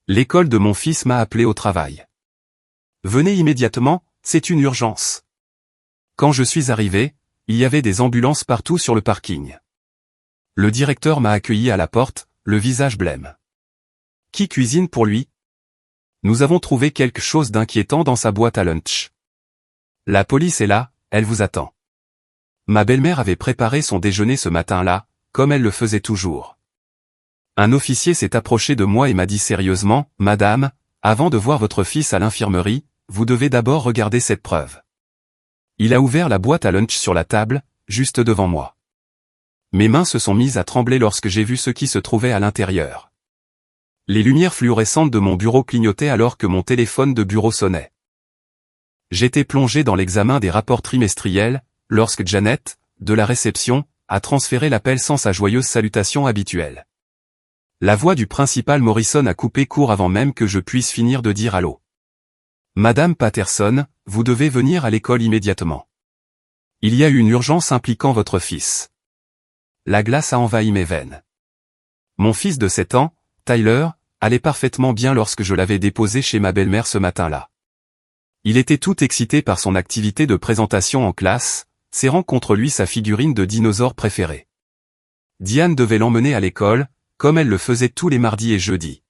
L'école de mon fils m'a appelé au travail. Venez immédiatement, c'est une urgence. Quand je suis arrivé, il y avait des ambulances partout sur le parking. Le directeur m'a accueilli à la porte, le visage blême. Qui cuisine pour lui? Nous avons trouvé quelque chose d'inquiétant dans sa boîte à lunch. La police est là, elle vous attend. Ma belle-mère avait préparé son déjeuner ce matin-là, comme elle le faisait toujours. Un officier s'est approché de moi et m'a dit sérieusement, « Madame, avant de voir votre fils à l'infirmerie, vous devez d'abord regarder cette preuve. » Il a ouvert la boîte à lunch sur la table, juste devant moi. Mes mains se sont mises à trembler lorsque j'ai vu ce qui se trouvait à l'intérieur. Les lumières fluorescentes de mon bureau clignotaient alors que mon téléphone de bureau sonnait. J'étais plongé dans l'examen des rapports trimestriels, lorsque Janet, de la réception, a transféré l'appel sans sa joyeuse salutation habituelle. La voix du principal Morrison a coupé court avant même que je puisse finir de dire allô. « Madame Patterson, vous devez venir à l'école immédiatement. Il y a eu une urgence impliquant votre fils. » La glace a envahi mes veines. Mon fils de 7 ans, Tyler, allait parfaitement bien lorsque je l'avais déposé chez ma belle-mère ce matin-là. Il était tout excité par son activité de présentation en classe, serrant contre lui sa figurine de dinosaure préférée. Diane devait l'emmener à l'école, comme elle le faisait tous les mardis et jeudis.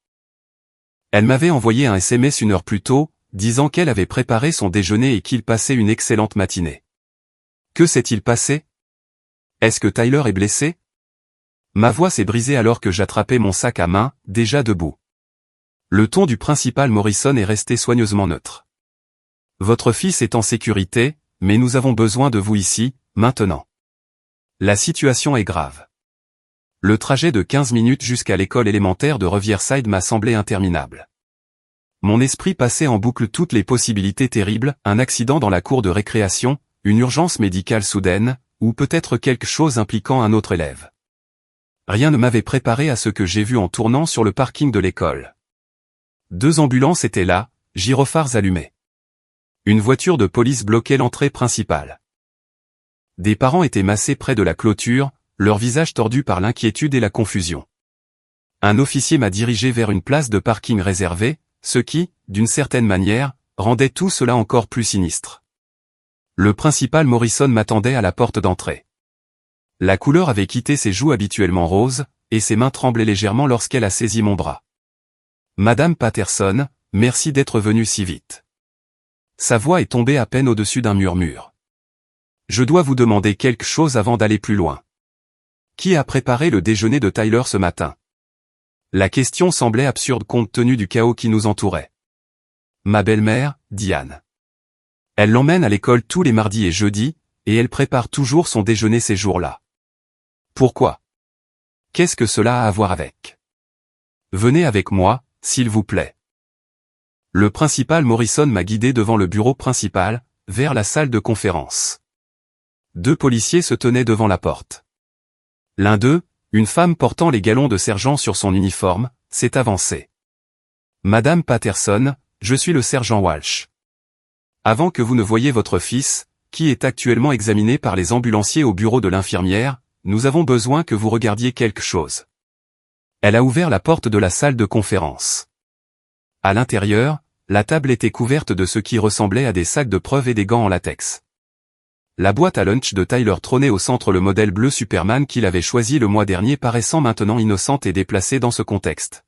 Elle m'avait envoyé un SMS une heure plus tôt, disant qu'elle avait préparé son déjeuner et qu'il passait une excellente matinée. Que s'est-il passé? Est-ce que Tyler est blessé? Ma voix s'est brisée alors que j'attrapais mon sac à main, déjà debout. Le ton du principal Morrison est resté soigneusement neutre. Votre fils est en sécurité, mais nous avons besoin de vous ici, maintenant. La situation est grave. Le trajet de 15 minutes jusqu'à l'école élémentaire de Riverside m'a semblé interminable. Mon esprit passait en boucle toutes les possibilités terribles, un accident dans la cour de récréation, une urgence médicale soudaine, ou peut-être quelque chose impliquant un autre élève. Rien ne m'avait préparé à ce que j'ai vu en tournant sur le parking de l'école. 2 ambulances étaient là, gyrophares allumés. Une voiture de police bloquait l'entrée principale. Des parents étaient massés près de la clôture, leur visage tordu par l'inquiétude et la confusion. Un officier m'a dirigé vers une place de parking réservée, ce qui, d'une certaine manière, rendait tout cela encore plus sinistre. Le principal Morrison m'attendait à la porte d'entrée. La couleur avait quitté ses joues habituellement roses, et ses mains tremblaient légèrement lorsqu'elle a saisi mon bras. « Madame Patterson, merci d'être venue si vite. » Sa voix est tombée à peine au-dessus d'un murmure. « Je dois vous demander quelque chose avant d'aller plus loin. Qui a préparé le déjeuner de Tyler ce matin? » La question semblait absurde compte tenu du chaos qui nous entourait. « Ma belle-mère, Diane. Elle l'emmène à l'école tous les mardis et jeudis, et elle prépare toujours son déjeuner ces jours-là. » Pourquoi? Qu'est-ce que cela a à voir avec? Venez avec moi, s'il vous plaît. Le principal Morrison m'a guidé devant le bureau principal, vers la salle de conférence. 2 policiers se tenaient devant la porte. L'un d'eux, une femme portant les galons de sergent sur son uniforme, s'est avancé. « Madame Patterson, je suis le sergent Walsh. Avant que vous ne voyiez votre fils, qui est actuellement examiné par les ambulanciers au bureau de l'infirmière, nous avons besoin que vous regardiez quelque chose. » Elle a ouvert la porte de la salle de conférence. À l'intérieur, la table était couverte de ce qui ressemblait à des sacs de preuves et des gants en latex. La boîte à lunch de Tyler trônait au centre, le modèle bleu Superman qu'il avait choisi le mois dernier paraissant maintenant innocente et déplacée dans ce contexte.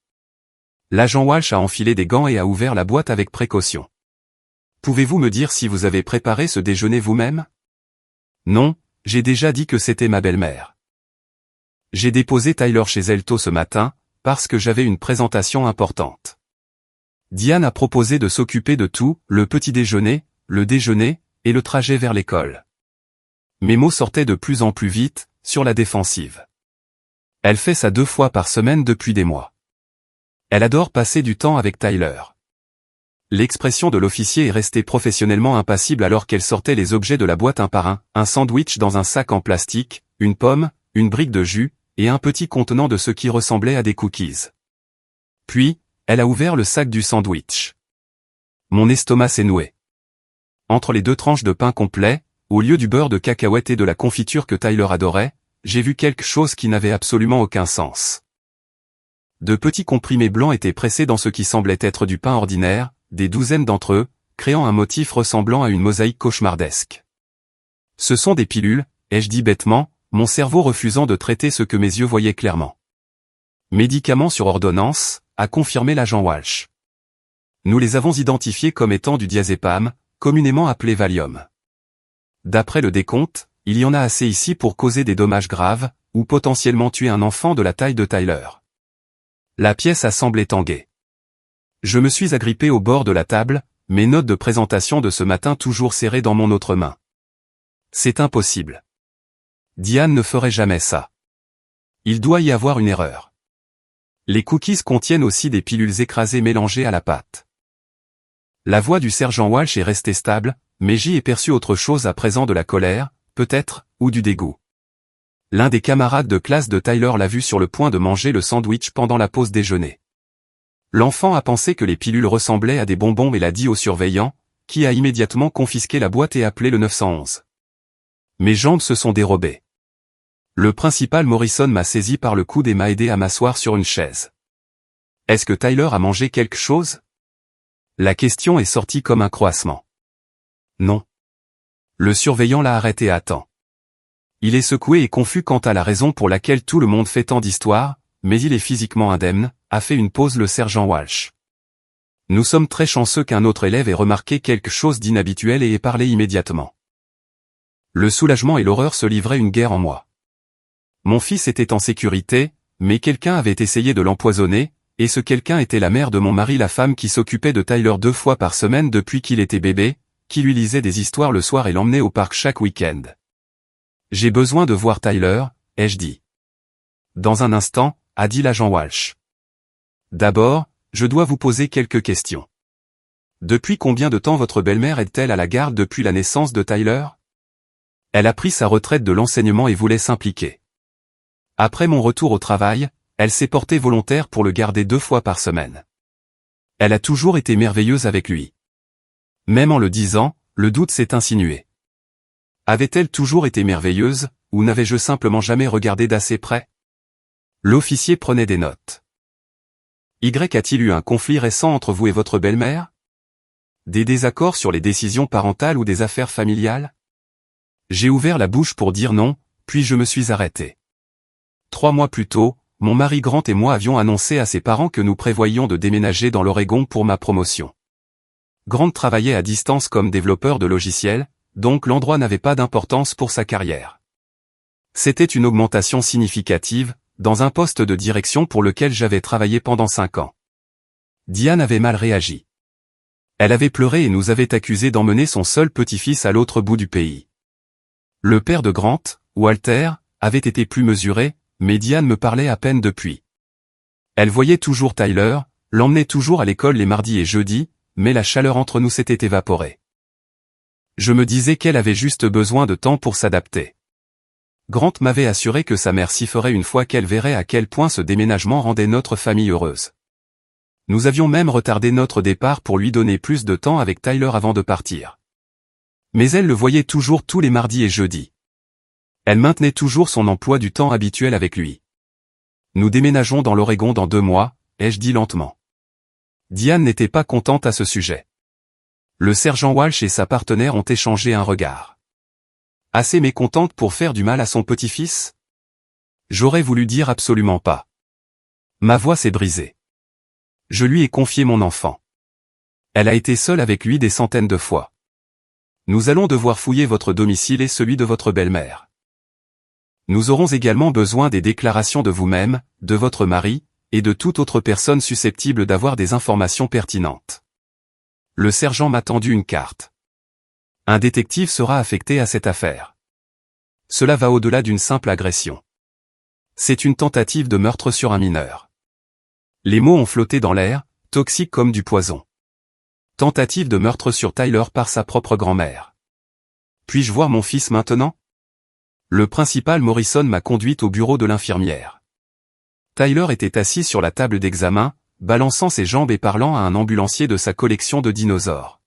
L'agent Walsh a enfilé des gants et a ouvert la boîte avec précaution. « Pouvez-vous me dire si vous avez préparé ce déjeuner vous-même? » « Non, j'ai déjà dit que c'était ma belle-mère. J'ai déposé Tyler chez elle tôt ce matin, parce que j'avais une présentation importante. Diane a proposé de s'occuper de tout, le petit déjeuner, le déjeuner, et le trajet vers l'école. » Mes mots sortaient de plus en plus vite, sur la défensive. Elle fait ça 2 fois par semaine depuis des mois. Elle adore passer du temps avec Tyler. L'expression de l'officier est restée professionnellement impassible alors qu'elle sortait les objets de la boîte un par un sandwich dans un sac en plastique, une pomme, une brique de jus, et un petit contenant de ce qui ressemblait à des cookies. Puis, elle a ouvert le sac du sandwich. Mon estomac s'est noué. Entre les 2 tranches de pain complet, au lieu du beurre de cacahuète et de la confiture que Tyler adorait, j'ai vu quelque chose qui n'avait absolument aucun sens. De petits comprimés blancs étaient pressés dans ce qui semblait être du pain ordinaire, des douzaines d'entre eux, créant un motif ressemblant à une mosaïque cauchemardesque. Ce sont des pilules, ai-je dit bêtement, mon cerveau refusant de traiter ce que mes yeux voyaient clairement. Médicaments sur ordonnance, a confirmé l'agent Walsh. Nous les avons identifiés comme étant du diazépam, communément appelé Valium. D'après le décompte, il y en a assez ici pour causer des dommages graves, ou potentiellement tuer un enfant de la taille de Tyler. La pièce a semblé tanguer. Je me suis agrippé au bord de la table, mes notes de présentation de ce matin toujours serrées dans mon autre main. C'est impossible. Diane ne ferait jamais ça. Il doit y avoir une erreur. Les cookies contiennent aussi des pilules écrasées mélangées à la pâte. La voix du sergent Walsh est restée stable, mais j'y ai perçu autre chose à présent, de la colère, peut-être, ou du dégoût. L'un des camarades de classe de Tyler l'a vu sur le point de manger le sandwich pendant la pause déjeuner. L'enfant a pensé que les pilules ressemblaient à des bonbons et l'a dit au surveillant, qui a immédiatement confisqué la boîte et appelé le 911. Mes jambes se sont dérobées. Le principal Morrison m'a saisi par le coude et m'a aidé à m'asseoir sur une chaise. Est-ce que Tyler a mangé quelque chose? La question est sortie comme un croassement. Non. Le surveillant l'a arrêté à temps. Il est secoué et confus quant à la raison pour laquelle tout le monde fait tant d'histoires, mais il est physiquement indemne, a fait une pause le sergent Walsh. Nous sommes très chanceux qu'un autre élève ait remarqué quelque chose d'inhabituel et ait parlé immédiatement. Le soulagement et l'horreur se livraient une guerre en moi. Mon fils était en sécurité, mais quelqu'un avait essayé de l'empoisonner, et ce quelqu'un était la mère de mon mari, la femme qui s'occupait de Tyler 2 fois par semaine depuis qu'il était bébé, qui lui lisait des histoires le soir et l'emmenait au parc chaque week-end. J'ai besoin de voir Tyler, ai-je dit. Dans un instant, a dit l'agent Walsh. D'abord, je dois vous poser quelques questions. Depuis combien de temps votre belle-mère est-elle à la garde depuis la naissance de Tyler? Elle a pris sa retraite de l'enseignement et voulait s'impliquer. Après mon retour au travail, elle s'est portée volontaire pour le garder 2 fois par semaine. Elle a toujours été merveilleuse avec lui. Même en le disant, le doute s'est insinué. Avait-elle toujours été merveilleuse, ou n'avais-je simplement jamais regardé d'assez près? L'officier prenait des notes. A-t-il eu un conflit récent entre vous et votre belle-mère? Des désaccords sur les décisions parentales ou des affaires familiales? J'ai ouvert la bouche pour dire non, puis je me suis arrêté. 3 mois plus tôt, mon mari Grant et moi avions annoncé à ses parents que nous prévoyions de déménager dans l'Oregon pour ma promotion. Grant travaillait à distance comme développeur de logiciels, donc l'endroit n'avait pas d'importance pour sa carrière. C'était une augmentation significative, dans un poste de direction pour lequel j'avais travaillé pendant 5 ans. Diane avait mal réagi. Elle avait pleuré et nous avait accusés d'emmener son seul petit-fils à l'autre bout du pays. Le père de Grant, Walter, avait été plus mesuré, mais Diane me parlait à peine depuis. Elle voyait toujours Tyler, l'emmenait toujours à l'école les mardis et jeudis, mais la chaleur entre nous s'était évaporée. Je me disais qu'elle avait juste besoin de temps pour s'adapter. Grant m'avait assuré que sa mère s'y ferait une fois qu'elle verrait à quel point ce déménagement rendait notre famille heureuse. Nous avions même retardé notre départ pour lui donner plus de temps avec Tyler avant de partir. Mais elle le voyait toujours tous les mardis et jeudis. Elle maintenait toujours son emploi du temps habituel avec lui. Nous déménageons dans l'Oregon dans 2 mois, ai-je dit lentement. Diane n'était pas contente à ce sujet. Le sergent Walsh et sa partenaire ont échangé un regard. Assez mécontente pour faire du mal à son petit-fils? J'aurais voulu dire absolument pas. Ma voix s'est brisée. Je lui ai confié mon enfant. Elle a été seule avec lui des centaines de fois. Nous allons devoir fouiller votre domicile et celui de votre belle-mère. Nous aurons également besoin des déclarations de vous-même, de votre mari, et de toute autre personne susceptible d'avoir des informations pertinentes. Le sergent m'a tendu une carte. Un détective sera affecté à cette affaire. Cela va au-delà d'une simple agression. C'est une tentative de meurtre sur un mineur. Les mots ont flotté dans l'air, toxiques comme du poison. Tentative de meurtre sur Tyler par sa propre grand-mère. Puis-je voir mon fils maintenant? Le principal Morrison m'a conduite au bureau de l'infirmière. Tyler était assis sur la table d'examen, balançant ses jambes et parlant à un ambulancier de sa collection de dinosaures.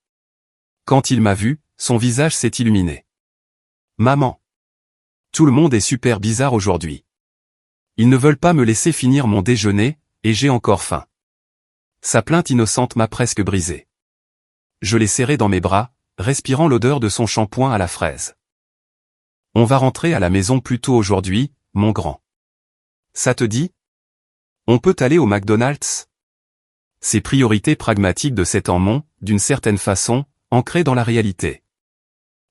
Quand il m'a vu, son visage s'est illuminé. Maman. Tout le monde est super bizarre aujourd'hui. Ils ne veulent pas me laisser finir mon déjeuner, et j'ai encore faim. Sa plainte innocente m'a presque brisé. Je l'ai serré dans mes bras, respirant l'odeur de son shampoing à la fraise. On va rentrer à la maison plus tôt aujourd'hui, mon grand. Ça te dit? On peut aller au McDonald's? Ces priorités pragmatiques de cet ammon, d'une certaine façon, ancrées dans la réalité.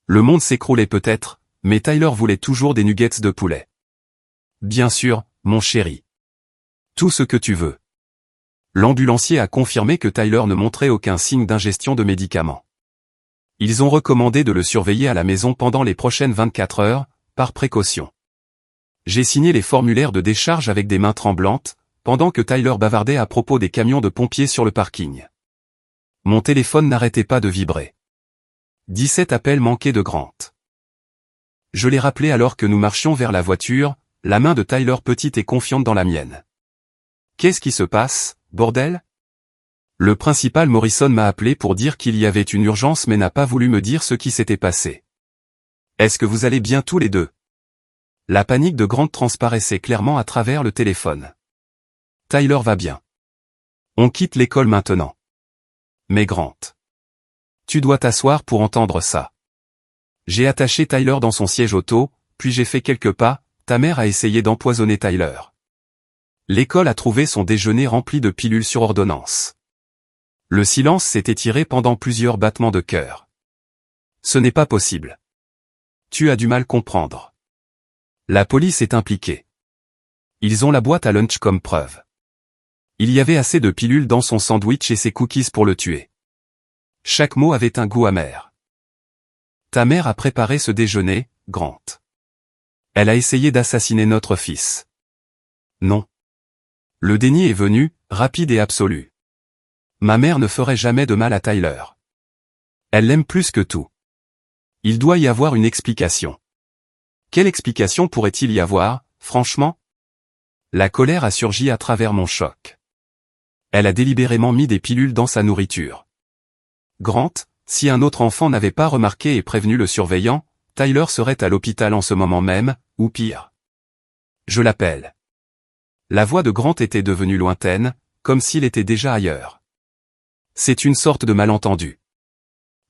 Le monde s'écroulait peut-être, mais Tyler voulait toujours des nuggets de poulet. Bien sûr, mon chéri. Tout ce que tu veux. L'ambulancier a confirmé que Tyler ne montrait aucun signe d'ingestion de médicaments. Ils ont recommandé de le surveiller à la maison pendant les prochaines 24 heures, par précaution. J'ai signé les formulaires de décharge avec des mains tremblantes, pendant que Tyler bavardait à propos des camions de pompiers sur le parking. Mon téléphone n'arrêtait pas de vibrer. 17 appels manqués de Grant. Je l'ai rappelé alors que nous marchions vers la voiture, la main de Tyler petite et confiante dans la mienne. Qu'est-ce qui se passe, bordel? Le principal Morrison m'a appelé pour dire qu'il y avait une urgence mais n'a pas voulu me dire ce qui s'était passé. Est-ce que vous allez bien tous les deux? La panique de Grant transparaissait clairement à travers le téléphone. Tyler va bien. On quitte l'école maintenant. Mais Grant. Tu dois t'asseoir pour entendre ça. J'ai attaché Tyler dans son siège auto, puis j'ai fait quelques pas, ta mère a essayé d'empoisonner Tyler. L'école a trouvé son déjeuner rempli de pilules sur ordonnance. Le silence s'est étiré pendant plusieurs battements de cœur. Ce n'est pas possible. Tu as du mal comprendre. La police est impliquée. Ils ont la boîte à lunch comme preuve. Il y avait assez de pilules dans son sandwich et ses cookies pour le tuer. Chaque mot avait un goût amer. Ta mère a préparé ce déjeuner, Grant. Elle a essayé d'assassiner notre fils. Non. Le déni est venu, rapide et absolu. Ma mère ne ferait jamais de mal à Tyler. Elle l'aime plus que tout. Il doit y avoir une explication. Quelle explication pourrait-il y avoir, franchement? La colère a surgi à travers mon choc. Elle a délibérément mis des pilules dans sa nourriture. Grant, si un autre enfant n'avait pas remarqué et prévenu le surveillant, Tyler serait à l'hôpital en ce moment même, ou pire. Je l'appelle. La voix de Grant était devenue lointaine, comme s'il était déjà ailleurs. C'est une sorte de malentendu.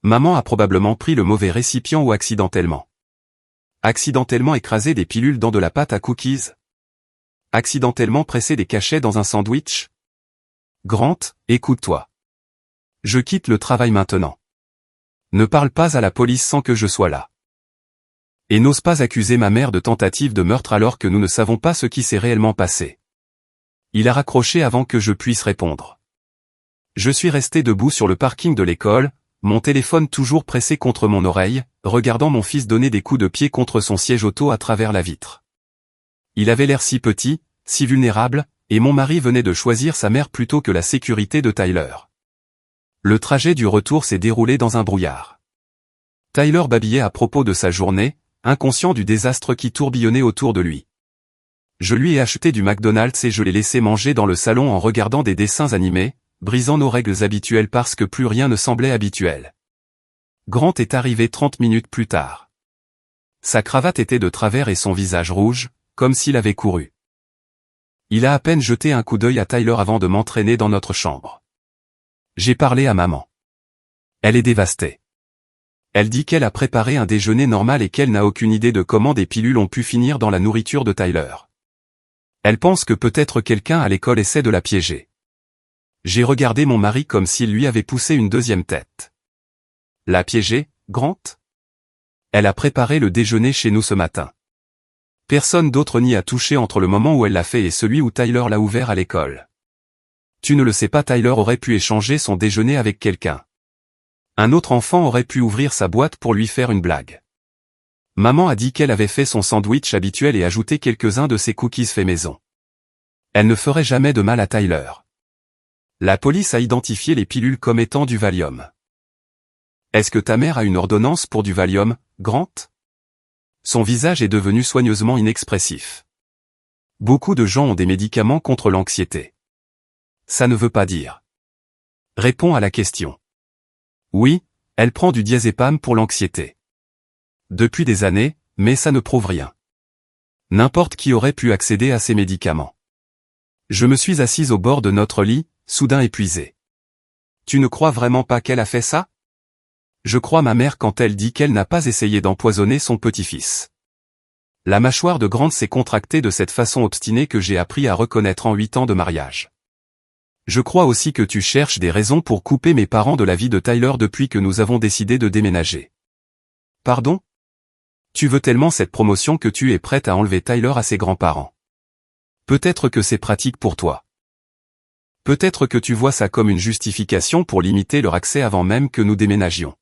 Maman a probablement pris le mauvais récipient ou accidentellement. Accidentellement écrasé des pilules dans de la pâte à cookies. Accidentellement pressé des cachets dans un sandwich. Grant, écoute-toi. Je quitte le travail maintenant. Ne parle pas à la police sans que je sois là. Et n'ose pas accuser ma mère de tentative de meurtre alors que nous ne savons pas ce qui s'est réellement passé. Il a raccroché avant que je puisse répondre. Je suis resté debout sur le parking de l'école, mon téléphone toujours pressé contre mon oreille, regardant mon fils donner des coups de pied contre son siège auto à travers la vitre. Il avait l'air si petit, si vulnérable, et mon mari venait de choisir sa mère plutôt que la sécurité de Tyler. Le trajet du retour s'est déroulé dans un brouillard. Tyler babillait à propos de sa journée, inconscient du désastre qui tourbillonnait autour de lui. Je lui ai acheté du McDonald's et je l'ai laissé manger dans le salon en regardant des dessins animés, brisant nos règles habituelles parce que plus rien ne semblait habituel. Grant est arrivé 30 minutes plus tard. Sa cravate était de travers et son visage rouge, comme s'il avait couru. Il a à peine jeté un coup d'œil à Tyler avant de m'entraîner dans notre chambre. J'ai parlé à maman. Elle est dévastée. Elle dit qu'elle a préparé un déjeuner normal et qu'elle n'a aucune idée de comment des pilules ont pu finir dans la nourriture de Tyler. Elle pense que peut-être quelqu'un à l'école essaie de la piéger. J'ai regardé mon mari comme s'il lui avait poussé une deuxième tête. La piéger, Grant? Elle a préparé le déjeuner chez nous ce matin. Personne d'autre n'y a touché entre le moment où elle l'a fait et celui où Tyler l'a ouvert à l'école. Tu ne le sais pas, Tyler aurait pu échanger son déjeuner avec quelqu'un. Un autre enfant aurait pu ouvrir sa boîte pour lui faire une blague. Maman a dit qu'elle avait fait son sandwich habituel et ajouté quelques-uns de ses cookies faits maison. Elle ne ferait jamais de mal à Tyler. La police a identifié les pilules comme étant du Valium. Est-ce que ta mère a une ordonnance pour du Valium, Grant? Son visage est devenu soigneusement inexpressif. Beaucoup de gens ont des médicaments contre l'anxiété. Ça ne veut pas dire. Réponds à la question. Oui, elle prend du diazépam pour l'anxiété. Depuis des années, mais ça ne prouve rien. N'importe qui aurait pu accéder à ces médicaments. Je me suis assise au bord de notre lit, soudain épuisée. Tu ne crois vraiment pas qu'elle a fait ça? Je crois ma mère quand elle dit qu'elle n'a pas essayé d'empoisonner son petit-fils. La mâchoire de Grant s'est contractée de cette façon obstinée que j'ai appris à reconnaître en 8 ans de mariage. Je crois aussi que tu cherches des raisons pour couper mes parents de la vie de Tyler depuis que nous avons décidé de déménager. Pardon? Tu veux tellement cette promotion que tu es prête à enlever Tyler à ses grands-parents. Peut-être que c'est pratique pour toi. Peut-être que tu vois ça comme une justification pour limiter leur accès avant même que nous déménagions.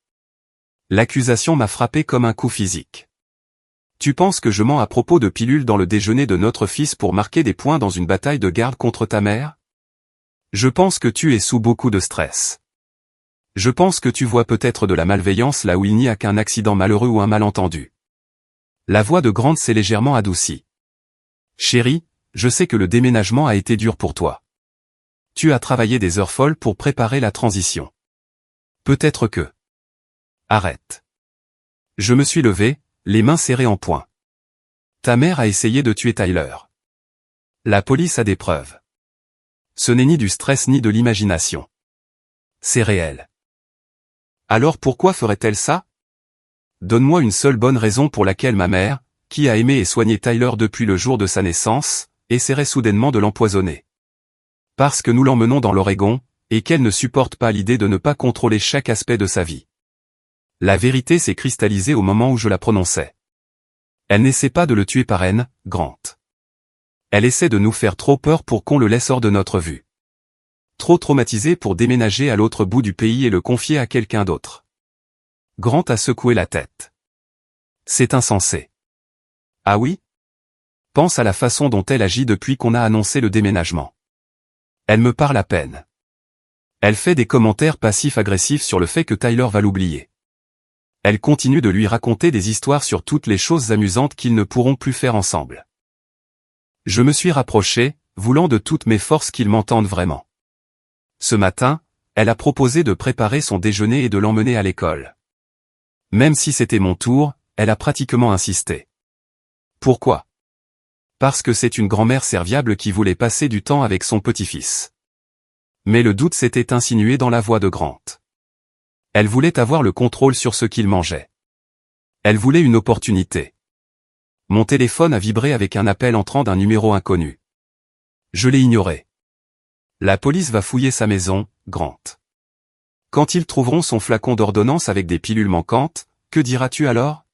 L'accusation m'a frappé comme un coup physique. Tu penses que je mens à propos de pilules dans le déjeuner de notre fils pour marquer des points dans une bataille de garde contre ta mère? Je pense que tu es sous beaucoup de stress. Je pense que tu vois peut-être de la malveillance là où il n'y a qu'un accident malheureux ou un malentendu. La voix de Grant s'est légèrement adoucie. Chérie, je sais que le déménagement a été dur pour toi. Tu as travaillé des heures folles pour préparer la transition. Peut-être que... Arrête. Je me suis levé, les mains serrées en poing. Ta mère a essayé de tuer Tyler. La police a des preuves. Ce n'est ni du stress ni de l'imagination. C'est réel. Alors pourquoi ferait-elle ça? Donne-moi une seule bonne raison pour laquelle ma mère, qui a aimé et soigné Tyler depuis le jour de sa naissance, essaierait soudainement de l'empoisonner. Parce que nous l'emmenons dans l'Oregon, et qu'elle ne supporte pas l'idée de ne pas contrôler chaque aspect de sa vie. La vérité s'est cristallisée au moment où je la prononçais. Elle n'essaie pas de le tuer par haine, Grant. Elle essaie de nous faire trop peur pour qu'on le laisse hors de notre vue. Trop traumatisé pour déménager à l'autre bout du pays et le confier à quelqu'un d'autre. Grant a secoué la tête. C'est insensé. Ah oui? Pense à la façon dont elle agit depuis qu'on a annoncé le déménagement. Elle me parle à peine. Elle fait des commentaires passifs-agressifs sur le fait que Tyler va l'oublier. Elle continue de lui raconter des histoires sur toutes les choses amusantes qu'ils ne pourront plus faire ensemble. Je me suis rapproché, voulant de toutes mes forces qu'ils m'entendent vraiment. Ce matin, elle a proposé de préparer son déjeuner et de l'emmener à l'école. Même si c'était mon tour, elle a pratiquement insisté. Pourquoi? Parce que c'est une grand-mère serviable qui voulait passer du temps avec son petit-fils. Mais le doute s'était insinué dans la voix de Grant. Elle voulait avoir le contrôle sur ce qu'il mangeait. Elle voulait une opportunité. Mon téléphone a vibré avec un appel entrant d'un numéro inconnu. Je l'ai ignoré. La police va fouiller sa maison, Grant. Quand ils trouveront son flacon d'ordonnance avec des pilules manquantes, que diras-tu alors?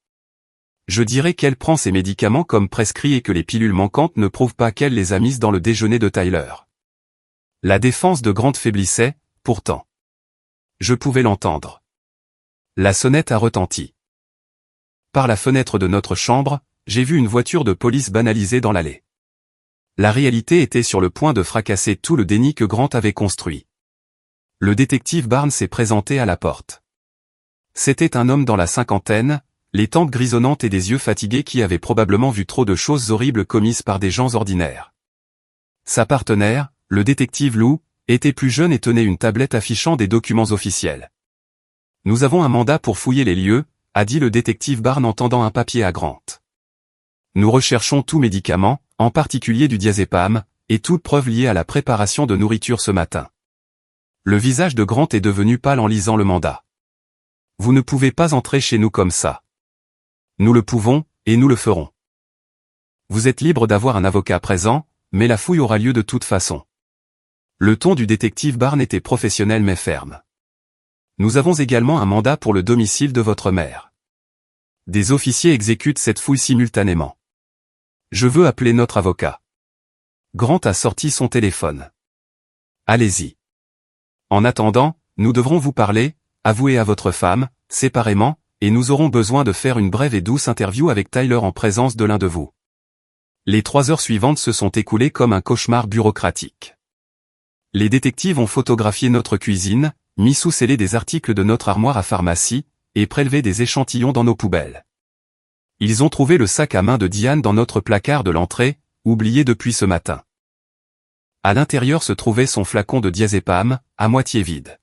Je dirai qu'elle prend ses médicaments comme prescrit et que les pilules manquantes ne prouvent pas qu'elle les a mises dans le déjeuner de Tyler. La défense de Grant faiblissait, pourtant. Je pouvais l'entendre. La sonnette a retenti. Par la fenêtre de notre chambre, j'ai vu une voiture de police banalisée dans l'allée. La réalité était sur le point de fracasser tout le déni que Grant avait construit. Le détective Barnes s'est présenté à la porte. C'était un homme dans la cinquantaine, les tempes grisonnantes et des yeux fatigués qui avait probablement vu trop de choses horribles commises par des gens ordinaires. Sa partenaire, le détective Lou, était plus jeune et tenait une tablette affichant des documents officiels. « Nous avons un mandat pour fouiller les lieux », a dit le détective Barnes en tendant un papier à Grant. « Nous recherchons tout médicament, en particulier du diazépam, et toute preuve liée à la préparation de nourriture ce matin. » Le visage de Grant est devenu pâle en lisant le mandat. « Vous ne pouvez pas entrer chez nous comme ça. »« Nous le pouvons, et nous le ferons. »« Vous êtes libre d'avoir un avocat présent, mais la fouille aura lieu de toute façon. » Le ton du détective Barnes était professionnel mais ferme. « Nous avons également un mandat pour le domicile de votre mère. Des officiers exécutent cette fouille simultanément. Je veux appeler notre avocat. » Grant a sorti son téléphone. « Allez-y. En attendant, nous devrons vous parler, avouer à votre femme, séparément, et nous aurons besoin de faire une brève et douce interview avec Tyler en présence de l'un de vous. » Les 3 heures suivantes se sont écoulées comme un cauchemar bureaucratique. Les détectives ont photographié notre cuisine, mis sous scellé des articles de notre armoire à pharmacie, et prélevé des échantillons dans nos poubelles. Ils ont trouvé le sac à main de Diane dans notre placard de l'entrée, oublié depuis ce matin. À l'intérieur se trouvait son flacon de diazépam, à moitié vide.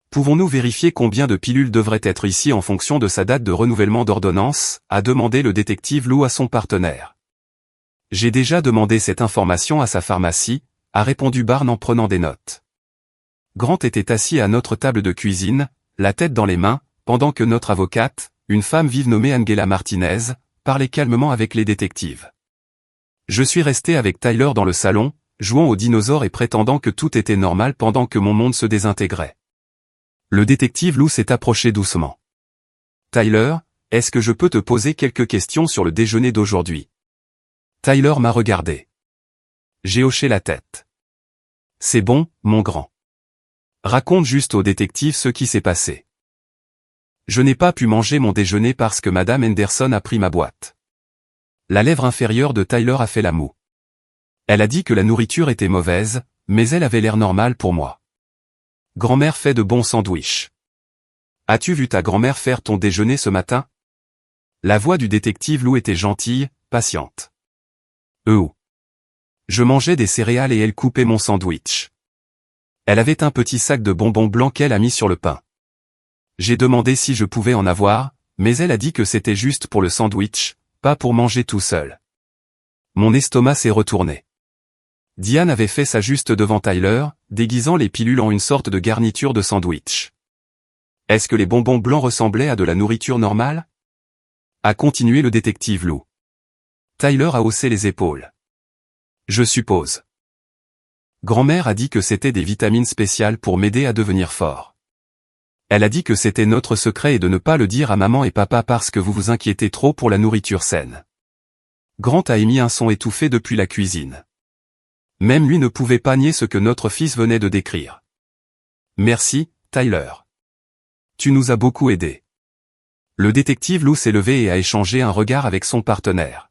Pouvons-nous vérifier combien de pilules devraient être ici en fonction de sa date de renouvellement d'ordonnance, a demandé le détective Lou à son partenaire. J'ai déjà demandé cette information à sa pharmacie, a répondu Barnes en prenant des notes. Grant était assis à notre table de cuisine, la tête dans les mains, pendant que notre avocate, une femme vive nommée Angela Martinez, parlait calmement avec les détectives. Je suis resté avec Tyler dans le salon, jouant aux dinosaures et prétendant que tout était normal pendant que mon monde se désintégrait. Le détective Lou s'est approché doucement. Tyler, est-ce que je peux te poser quelques questions sur le déjeuner d'aujourd'hui? Tyler m'a regardé. J'ai hoché la tête. C'est bon, mon grand. Raconte juste au détective ce qui s'est passé. Je n'ai pas pu manger mon déjeuner parce que Madame Henderson a pris ma boîte. La lèvre inférieure de Tyler a fait la moue. Elle a dit que la nourriture était mauvaise, mais elle avait l'air normale pour moi. Grand-mère fait de bons sandwichs. As-tu vu ta grand-mère faire ton déjeuner ce matin? La voix du détective Lou était gentille, patiente. Je mangeais des céréales et elle coupait mon sandwich. Elle avait un petit sac de bonbons blancs qu'elle a mis sur le pain. J'ai demandé si je pouvais en avoir, mais elle a dit que c'était juste pour le sandwich, pas pour manger tout seul. Mon estomac s'est retourné. Diane avait fait ça juste devant Tyler, déguisant les pilules en une sorte de garniture de sandwich. Est-ce que les bonbons blancs ressemblaient à de la nourriture normale? A continué le détective Lou. Tyler a haussé les épaules. Je suppose. Grand-mère a dit que c'était des vitamines spéciales pour m'aider à devenir fort. Elle a dit que c'était notre secret et de ne pas le dire à maman et papa parce que vous vous inquiétez trop pour la nourriture saine. Grant a émis un son étouffé depuis la cuisine. Même lui ne pouvait pas nier ce que notre fils venait de décrire. Merci, Tyler. Tu nous as beaucoup aidés. Le détective Lou s'est levé et a échangé un regard avec son partenaire.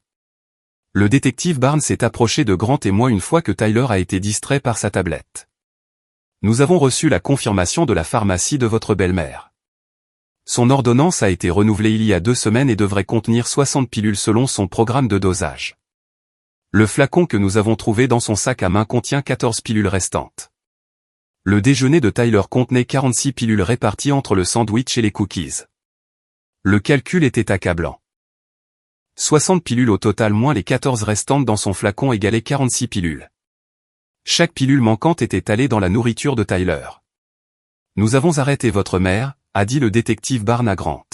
Le détective Barnes s'est approché de Grant et moi une fois que Tyler a été distrait par sa tablette. Nous avons reçu la confirmation de la pharmacie de votre belle-mère. Son ordonnance a été renouvelée il y a 2 semaines et devrait contenir 60 pilules selon son programme de dosage. Le flacon que nous avons trouvé dans son sac à main contient 14 pilules restantes. Le déjeuner de Tyler contenait 46 pilules réparties entre le sandwich et les cookies. Le calcul était accablant. 60 pilules au total moins les 14 restantes dans son flacon égalaient 46 pilules. Chaque pilule manquante était allée dans la nourriture de Tyler. Nous avons arrêté votre mère, a dit le détective Barnes à Grant.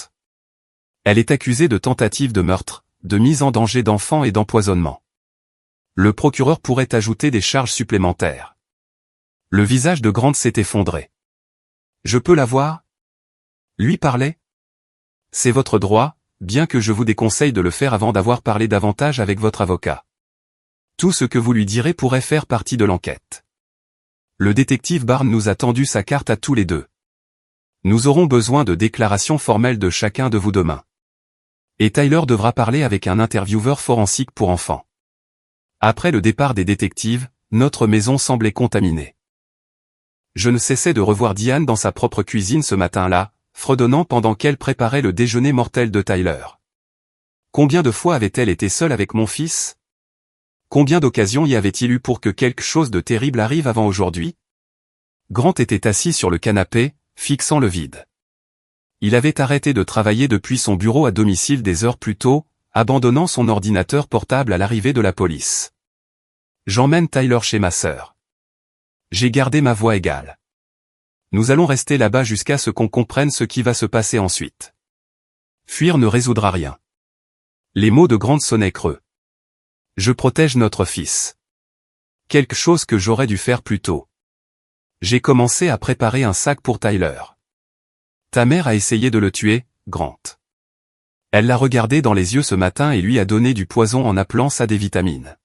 Elle est accusée de tentative de meurtre, de mise en danger d'enfants et d'empoisonnement. Le procureur pourrait ajouter des charges supplémentaires. Le visage de Grant s'est effondré. Je peux la voir? Lui parlait? C'est votre droit, bien que je vous déconseille de le faire avant d'avoir parlé davantage avec votre avocat. Tout ce que vous lui direz pourrait faire partie de l'enquête. Le détective Barnes nous a tendu sa carte à tous les deux. Nous aurons besoin de déclarations formelles de chacun de vous demain. Et Tyler devra parler avec un intervieweur forensique pour enfants. Après le départ des détectives, notre maison semblait contaminée. Je ne cessais de revoir Diane dans sa propre cuisine ce matin-là, fredonnant pendant qu'elle préparait le déjeuner mortel de Tyler. Combien de fois avait-elle été seule avec mon fils? Combien d'occasions y avait-il eu pour que quelque chose de terrible arrive avant aujourd'hui? Grant était assis sur le canapé, fixant le vide. Il avait arrêté de travailler depuis son bureau à domicile des heures plus tôt, abandonnant son ordinateur portable à l'arrivée de la police. J'emmène Tyler chez ma sœur. J'ai gardé ma voix égale. Nous allons rester là-bas jusqu'à ce qu'on comprenne ce qui va se passer ensuite. Fuir ne résoudra rien. Les mots de Grant sonnaient creux. Je protège notre fils. Quelque chose que j'aurais dû faire plus tôt. J'ai commencé à préparer un sac pour Tyler. Ta mère a essayé de le tuer, Grant. Elle l'a regardé dans les yeux ce matin et lui a donné du poison en appelant ça des vitamines.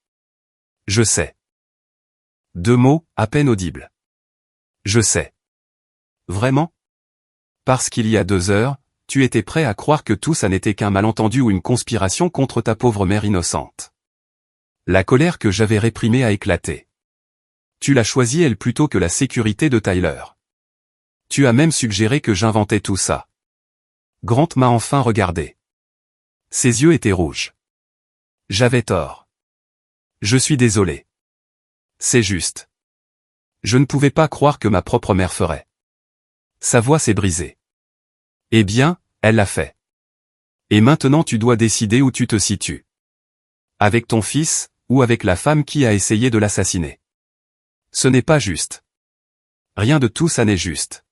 Je sais. 2 mots, à peine audibles. Je sais. Vraiment? Parce qu'il y a 2 heures, tu étais prêt à croire que tout ça n'était qu'un malentendu ou une conspiration contre ta pauvre mère innocente. La colère que j'avais réprimée a éclaté. Tu l'as choisie elle plutôt que la sécurité de Tyler. Tu as même suggéré que j'inventais tout ça. Grant m'a enfin regardé. Ses yeux étaient rouges. J'avais tort. Je suis désolé. C'est juste. Je ne pouvais pas croire que ma propre mère ferait. Sa voix s'est brisée. Eh bien, elle l'a fait. Et maintenant tu dois décider où tu te situes. Avec ton fils, ou avec la femme qui a essayé de l'assassiner. Ce n'est pas juste. Rien de tout ça n'est juste.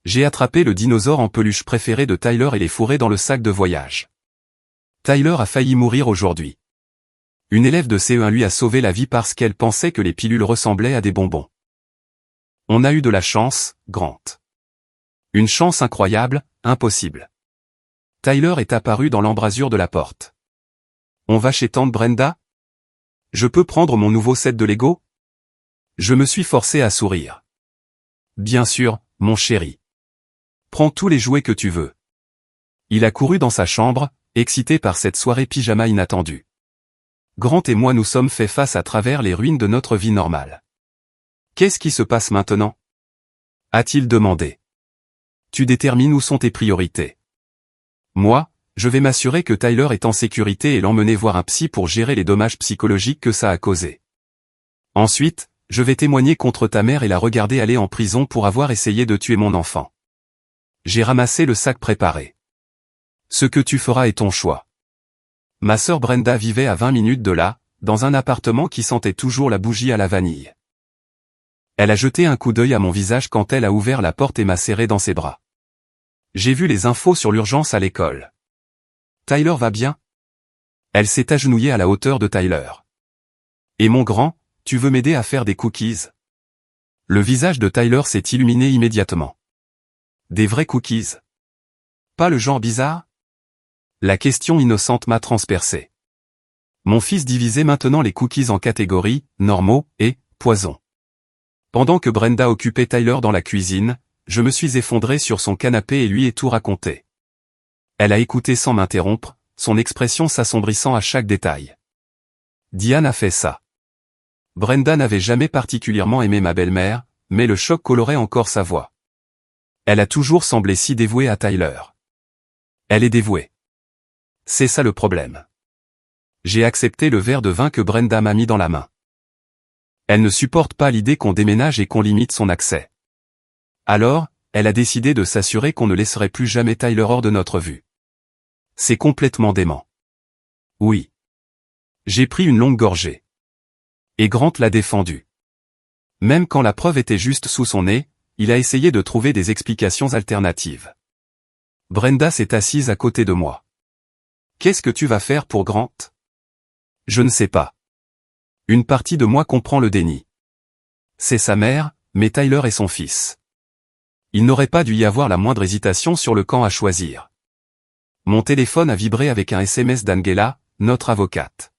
J'ai attrapé le dinosaure en peluche préféré de Tyler et l'ai fourré dans le sac de voyage. Tyler a failli mourir aujourd'hui. Une élève de CE1 lui a sauvé la vie parce qu'elle pensait que les pilules ressemblaient à des bonbons. On a eu de la chance, Grant. Une chance incroyable, impossible. Tyler est apparu dans l'embrasure de la porte. On va chez tante Brenda? Je peux prendre mon nouveau set de Lego? Je me suis forcé à sourire. Bien sûr, mon chéri. Prends tous les jouets que tu veux. Il a couru dans sa chambre, excité par cette soirée pyjama inattendue. Grant et moi nous sommes fait face à travers les ruines de notre vie normale. Qu'est-ce qui se passe maintenant? A-t-il demandé. Tu détermines où sont tes priorités. Moi, je vais m'assurer que Tyler est en sécurité et l'emmener voir un psy pour gérer les dommages psychologiques que ça a causés. Ensuite, je vais témoigner contre ta mère et la regarder aller en prison pour avoir essayé de tuer mon enfant. J'ai ramassé le sac préparé. Ce que tu feras est ton choix. Ma sœur Brenda vivait à 20 minutes de là, dans un appartement qui sentait toujours la bougie à la vanille. Elle a jeté un coup d'œil à mon visage quand elle a ouvert la porte et m'a serré dans ses bras. J'ai vu les infos sur l'urgence à l'école. Tyler va bien? Elle s'est agenouillée à la hauteur de Tyler. Et mon grand, tu veux m'aider à faire des cookies? Le visage de Tyler s'est illuminé immédiatement. Des vrais cookies? Pas le genre bizarre? La question innocente m'a transpercé. Mon fils divisait maintenant les cookies en catégories, normaux et poison. Pendant que Brenda occupait Tyler dans la cuisine, je me suis effondré sur son canapé et lui ai tout raconté. Elle a écouté sans m'interrompre, son expression s'assombrissant à chaque détail. Diane a fait ça. Brenda n'avait jamais particulièrement aimé ma belle-mère, mais le choc colorait encore sa voix. Elle a toujours semblé si dévouée à Tyler. Elle est dévouée. C'est ça le problème. J'ai accepté le verre de vin que Brenda m'a mis dans la main. Elle ne supporte pas l'idée qu'on déménage et qu'on limite son accès. Alors, elle a décidé de s'assurer qu'on ne laisserait plus jamais Tyler hors de notre vue. C'est complètement dément. Oui. J'ai pris une longue gorgée. Et Grant l'a défendu. Même quand la preuve était juste sous son nez, il a essayé de trouver des explications alternatives. Brenda s'est assise à côté de moi. Qu'est-ce que tu vas faire pour Grant? Je ne sais pas. Une partie de moi comprend le déni. C'est sa mère, mais Tyler est son fils. Il n'aurait pas dû y avoir la moindre hésitation sur le camp à choisir. Mon téléphone a vibré avec un SMS d'Angela, notre avocate.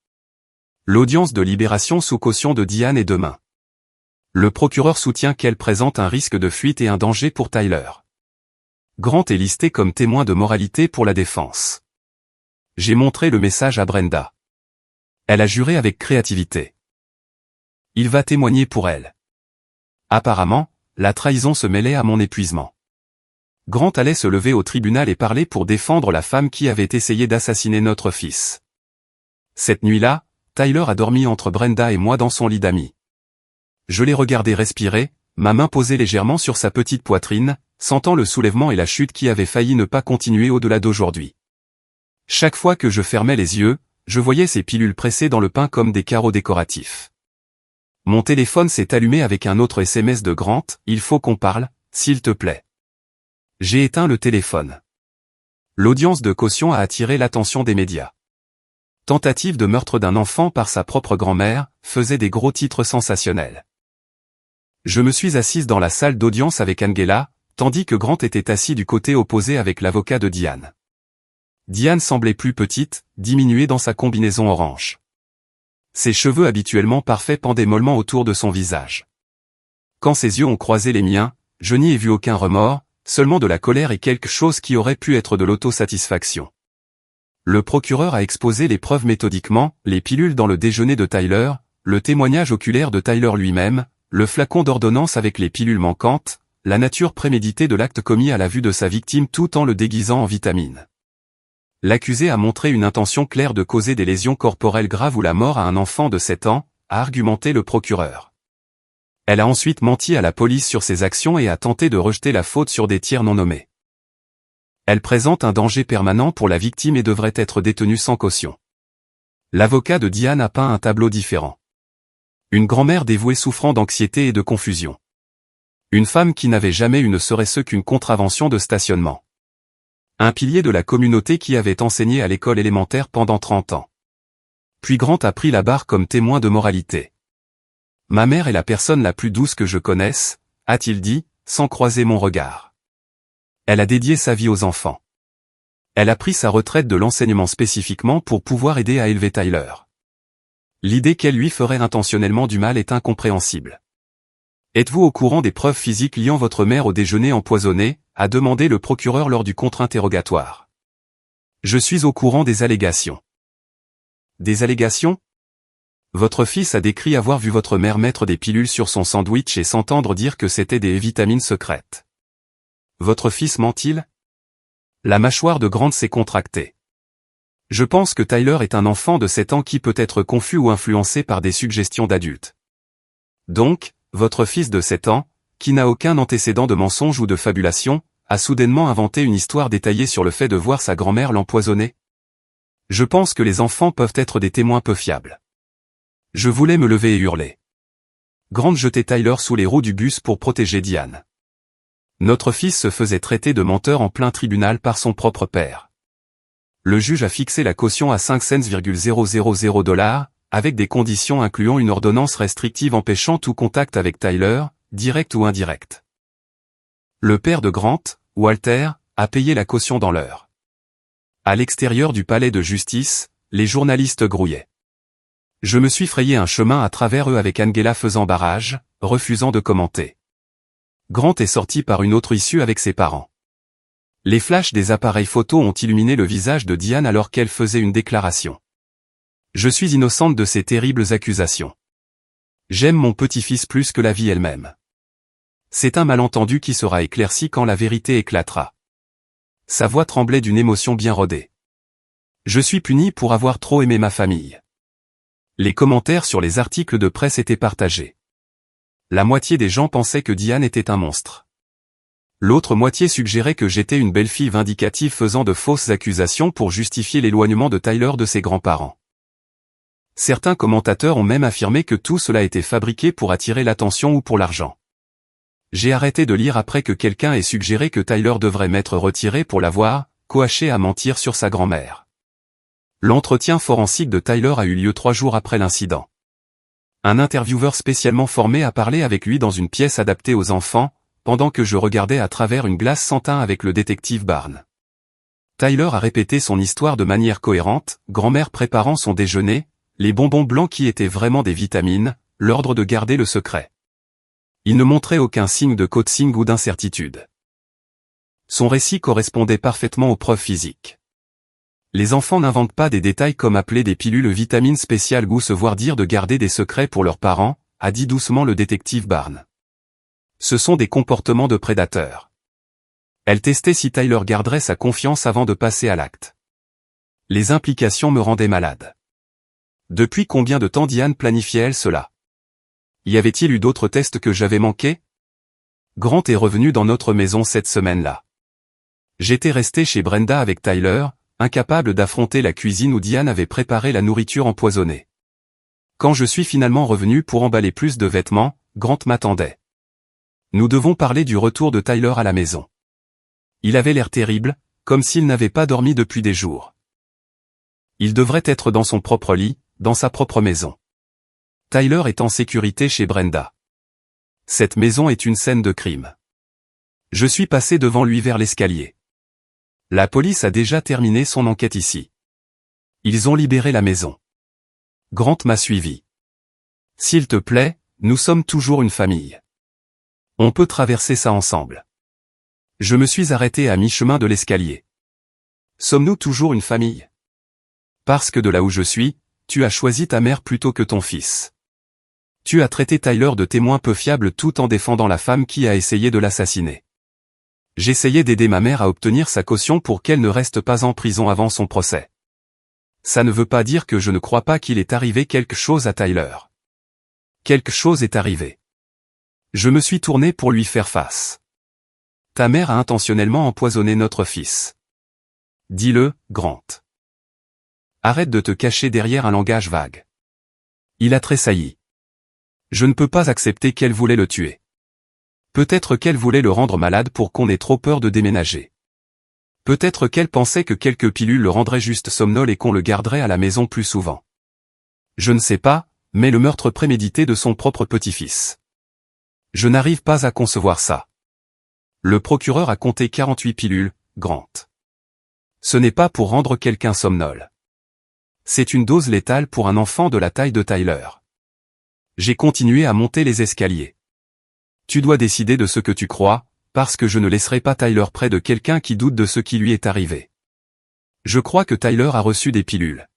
L'audience de libération sous caution de Diane est demain. Le procureur soutient qu'elle présente un risque de fuite et un danger pour Tyler. Grant est listé comme témoin de moralité pour la défense. J'ai montré le message à Brenda. Elle a juré avec créativité. Il va témoigner pour elle. Apparemment, la trahison se mêlait à mon épuisement. Grant allait se lever au tribunal et parler pour défendre la femme qui avait essayé d'assassiner notre fils. Cette nuit-là, Tyler a dormi entre Brenda et moi dans son lit d'amis. Je l'ai regardé respirer, ma main posée légèrement sur sa petite poitrine, sentant le soulèvement et la chute qui avaient failli ne pas continuer au-delà d'aujourd'hui. Chaque fois que je fermais les yeux, je voyais ces pilules pressées dans le pain comme des carreaux décoratifs. Mon téléphone s'est allumé avec un autre SMS de Grant, il faut qu'on parle, s'il te plaît. J'ai éteint le téléphone. L'audience de caution a attiré l'attention des médias. Tentative de meurtre d'un enfant par sa propre grand-mère, faisait des gros titres sensationnels. Je me suis assise dans la salle d'audience avec Angela, tandis que Grant était assis du côté opposé avec l'avocat de Diane. Diane semblait plus petite, diminuée dans sa combinaison orange. Ses cheveux habituellement parfaits pendaient mollement autour de son visage. Quand ses yeux ont croisé les miens, je n'y ai vu aucun remords, seulement de la colère et quelque chose qui aurait pu être de l'autosatisfaction. Le procureur a exposé les preuves méthodiquement, les pilules dans le déjeuner de Tyler, le témoignage oculaire de Tyler lui-même, le flacon d'ordonnance avec les pilules manquantes, la nature préméditée de l'acte commis à la vue de sa victime tout en le déguisant en vitamines. L'accusé a montré une intention claire de causer des lésions corporelles graves ou la mort à un enfant de 7 ans, a argumenté le procureur. Elle a ensuite menti à la police sur ses actions et a tenté de rejeter la faute sur des tiers non nommés. Elle présente un danger permanent pour la victime et devrait être détenue sans caution. L'avocat de Diane a peint un tableau différent. Une grand-mère dévouée souffrant d'anxiété et de confusion. Une femme qui n'avait jamais eu ne serait-ce qu'une contravention de stationnement. Un pilier de la communauté qui avait enseigné à l'école élémentaire pendant 30 ans. Puis Grant a pris la barre comme témoin de moralité. Ma mère est la personne la plus douce que je connaisse, a-t-il dit, sans croiser mon regard. Elle a dédié sa vie aux enfants. Elle a pris sa retraite de l'enseignement spécifiquement pour pouvoir aider à élever Tyler. L'idée qu'elle lui ferait intentionnellement du mal est incompréhensible. Êtes-vous au courant des preuves physiques liant votre mère au déjeuner empoisonné, a demandé le procureur lors du contre-interrogatoire. Je suis au courant des allégations. Des allégations? Votre fils a décrit avoir vu votre mère mettre des pilules sur son sandwich et s'entendre dire que c'était des vitamines secrètes. Votre fils ment-il? La mâchoire de Grant s'est contractée. Je pense que Tyler est un enfant de 7 ans qui peut être confus ou influencé par des suggestions d'adultes. Donc, votre fils de 7 ans, qui n'a aucun antécédent de mensonge ou de fabulation, a soudainement inventé une histoire détaillée sur le fait de voir sa grand-mère l'empoisonner? Je pense que les enfants peuvent être des témoins peu fiables. Je voulais me lever et hurler. Grant jetait Tyler sous les roues du bus pour protéger Diane. Notre fils se faisait traiter de menteur en plein tribunal par son propre père. Le juge a fixé la caution à 5 cents $, avec des conditions incluant une ordonnance restrictive empêchant tout contact avec Tyler, direct ou indirect. Le père de Grant, Walter, a payé la caution dans l'heure. À l'extérieur du palais de justice, les journalistes grouillaient. Je me suis frayé un chemin à travers eux avec Angela faisant barrage, refusant de commenter. Grant est sorti par une autre issue avec ses parents. Les flashs des appareils photo ont illuminé le visage de Diane alors qu'elle faisait une déclaration. Je suis innocente de ces terribles accusations. J'aime mon petit-fils plus que la vie elle-même. C'est un malentendu qui sera éclairci quand la vérité éclatera. Sa voix tremblait d'une émotion bien rodée. Je suis puni pour avoir trop aimé ma famille. Les commentaires sur les articles de presse étaient partagés. La moitié des gens pensaient que Diane était un monstre. L'autre moitié suggérait que j'étais une belle fille vindicative faisant de fausses accusations pour justifier l'éloignement de Tyler de ses grands-parents. Certains commentateurs ont même affirmé que tout cela était fabriqué pour attirer l'attention ou pour l'argent. J'ai arrêté de lire après que quelqu'un ait suggéré que Tyler devrait m'être retiré pour l'avoir coaché à mentir sur sa grand-mère. L'entretien forensique de Tyler a eu lieu 3 jours après l'incident. Un intervieweur spécialement formé a parlé avec lui dans une pièce adaptée aux enfants, pendant que je regardais à travers une glace sans teint avec le détective Barnes. Tyler a répété son histoire de manière cohérente, grand-mère préparant son déjeuner, les bonbons blancs qui étaient vraiment des vitamines, l'ordre de garder le secret. Il ne montrait aucun signe de coaxing ou d'incertitude. Son récit correspondait parfaitement aux preuves physiques. Les enfants n'inventent pas des détails comme appeler des pilules vitamines spéciales ou se voir dire de garder des secrets pour leurs parents, a dit doucement le détective Barnes. Ce sont des comportements de prédateurs. Elle testait si Tyler garderait sa confiance avant de passer à l'acte. Les implications me rendaient malade. Depuis combien de temps Diane planifiait-elle cela? Y avait-il eu d'autres tests que j'avais manqués? Grant est revenu dans notre maison cette semaine-là. J'étais resté chez Brenda avec Tyler, incapable d'affronter la cuisine où Diane avait préparé la nourriture empoisonnée. Quand je suis finalement revenu pour emballer plus de vêtements, Grant m'attendait. Nous devons parler du retour de Tyler à la maison. Il avait l'air terrible, comme s'il n'avait pas dormi depuis des jours. Il devrait être dans son propre lit, dans sa propre maison. Tyler est en sécurité chez Brenda. Cette maison est une scène de crime. Je suis passé devant lui vers l'escalier. La police a déjà terminé son enquête ici. Ils ont libéré la maison. Grant m'a suivi. S'il te plaît, nous sommes toujours une famille. On peut traverser ça ensemble. Je me suis arrêté à mi-chemin de l'escalier. Sommes-nous toujours une famille? Parce que de là où je suis, tu as choisi ta mère plutôt que ton fils. Tu as traité Tyler de témoin peu fiable tout en défendant la femme qui a essayé de l'assassiner. J'essayais d'aider ma mère à obtenir sa caution pour qu'elle ne reste pas en prison avant son procès. Ça ne veut pas dire que je ne crois pas qu'il est arrivé quelque chose à Tyler. Quelque chose est arrivé. Je me suis tourné pour lui faire face. Ta mère a intentionnellement empoisonné notre fils. Dis-le, Grant. Arrête de te cacher derrière un langage vague. Il a tressailli. Je ne peux pas accepter qu'elle voulait le tuer. Peut-être qu'elle voulait le rendre malade pour qu'on ait trop peur de déménager. Peut-être qu'elle pensait que quelques pilules le rendraient juste somnolent et qu'on le garderait à la maison plus souvent. Je ne sais pas, mais le meurtre prémédité de son propre petit-fils. Je n'arrive pas à concevoir ça. Le procureur a compté 48 pilules, Grant. Ce n'est pas pour rendre quelqu'un somnolent. C'est une dose létale pour un enfant de la taille de Tyler. J'ai continué à monter les escaliers. Tu dois décider de ce que tu crois, parce que je ne laisserai pas Tyler près de quelqu'un qui doute de ce qui lui est arrivé. Je crois que Tyler a reçu des pilules.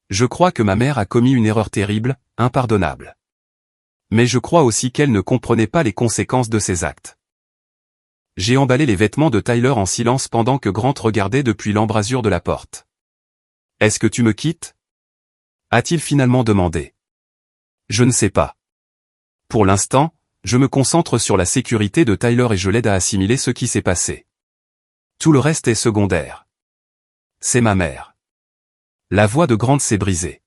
Je crois que ma mère a commis une erreur terrible, impardonnable. Mais je crois aussi qu'elle ne comprenait pas les conséquences de ses actes. J'ai emballé les vêtements de Tyler en silence pendant que Grant regardait depuis l'embrasure de la porte. « Est-ce que tu me quittes ?» a-t-il finalement demandé. Je ne sais pas. Pour l'instant, je me concentre sur la sécurité de Tyler et je l'aide à assimiler ce qui s'est passé. Tout le reste est secondaire. C'est ma mère. La voix de Grant s'est brisée.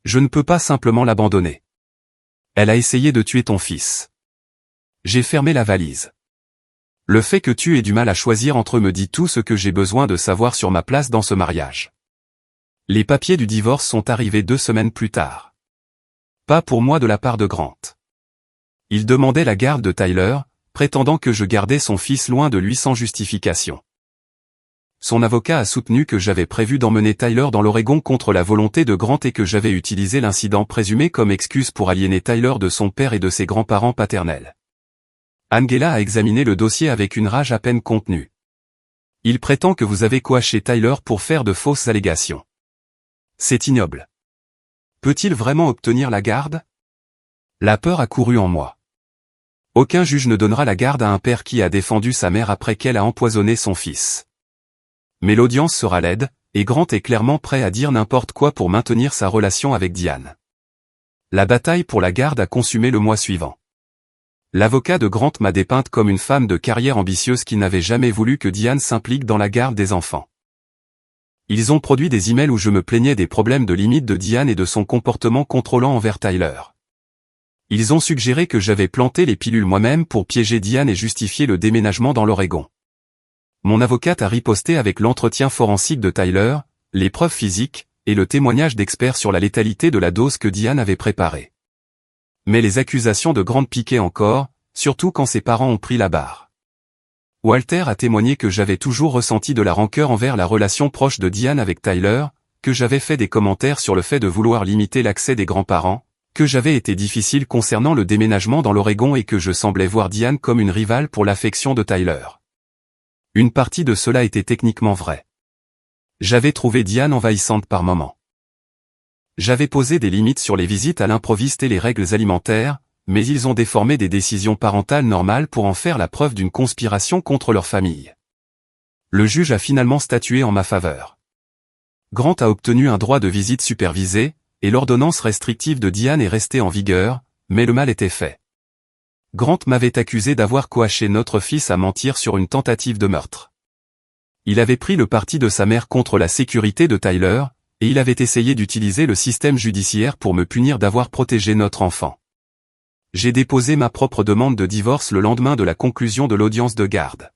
Je ne peux pas simplement l'abandonner. Elle a essayé de tuer ton fils. J'ai fermé la valise. Le fait que tu aies du mal à choisir entre eux me dit tout ce que j'ai besoin de savoir sur ma place dans ce mariage. Les papiers du divorce sont arrivés 2 semaines plus tard. Pas pour moi de la part de Grant. Il demandait la garde de Tyler, prétendant que je gardais son fils loin de lui sans justification. Son avocat a soutenu que j'avais prévu d'emmener Tyler dans l'Oregon contre la volonté de Grant et que j'avais utilisé l'incident présumé comme excuse pour aliéner Tyler de son père et de ses grands-parents paternels. Angela a examiné le dossier avec une rage à peine contenue. Il prétend que vous avez coaché Tyler pour faire de fausses allégations. C'est ignoble. Peut-il vraiment obtenir la garde? La peur a couru en moi. Aucun juge ne donnera la garde à un père qui a défendu sa mère après qu'elle a empoisonné son fils. Mais l'audience sera laide, et Grant est clairement prêt à dire n'importe quoi pour maintenir sa relation avec Diane. La bataille pour la garde a consumé le mois suivant. L'avocat de Grant m'a dépeinte comme une femme de carrière ambitieuse qui n'avait jamais voulu que Diane s'implique dans la garde des enfants. Ils ont produit des emails où je me plaignais des problèmes de limite de Diane et de son comportement contrôlant envers Tyler. Ils ont suggéré que j'avais planté les pilules moi-même pour piéger Diane et justifier le déménagement dans l'Oregon. Mon avocate a riposté avec l'entretien forensique de Tyler, les preuves physiques, et le témoignage d'experts sur la létalité de la dose que Diane avait préparée. Mais les accusations de Grant piquaient encore, surtout quand ses parents ont pris la barre. Walter a témoigné que j'avais toujours ressenti de la rancœur envers la relation proche de Diane avec Tyler, que j'avais fait des commentaires sur le fait de vouloir limiter l'accès des grands-parents, que j'avais été difficile concernant le déménagement dans l'Oregon et que je semblais voir Diane comme une rivale pour l'affection de Tyler. Une partie de cela était techniquement vrai. J'avais trouvé Diane envahissante par moments. J'avais posé des limites sur les visites à l'improviste et les règles alimentaires, mais ils ont déformé des décisions parentales normales pour en faire la preuve d'une conspiration contre leur famille. Le juge a finalement statué en ma faveur. Grant a obtenu un droit de visite supervisé, et l'ordonnance restrictive de Diane est restée en vigueur, mais le mal était fait. Grant m'avait accusé d'avoir coaché notre fils à mentir sur une tentative de meurtre. Il avait pris le parti de sa mère contre la sécurité de Tyler, et il avait essayé d'utiliser le système judiciaire pour me punir d'avoir protégé notre enfant. J'ai déposé ma propre demande de divorce le lendemain de la conclusion de l'audience de garde.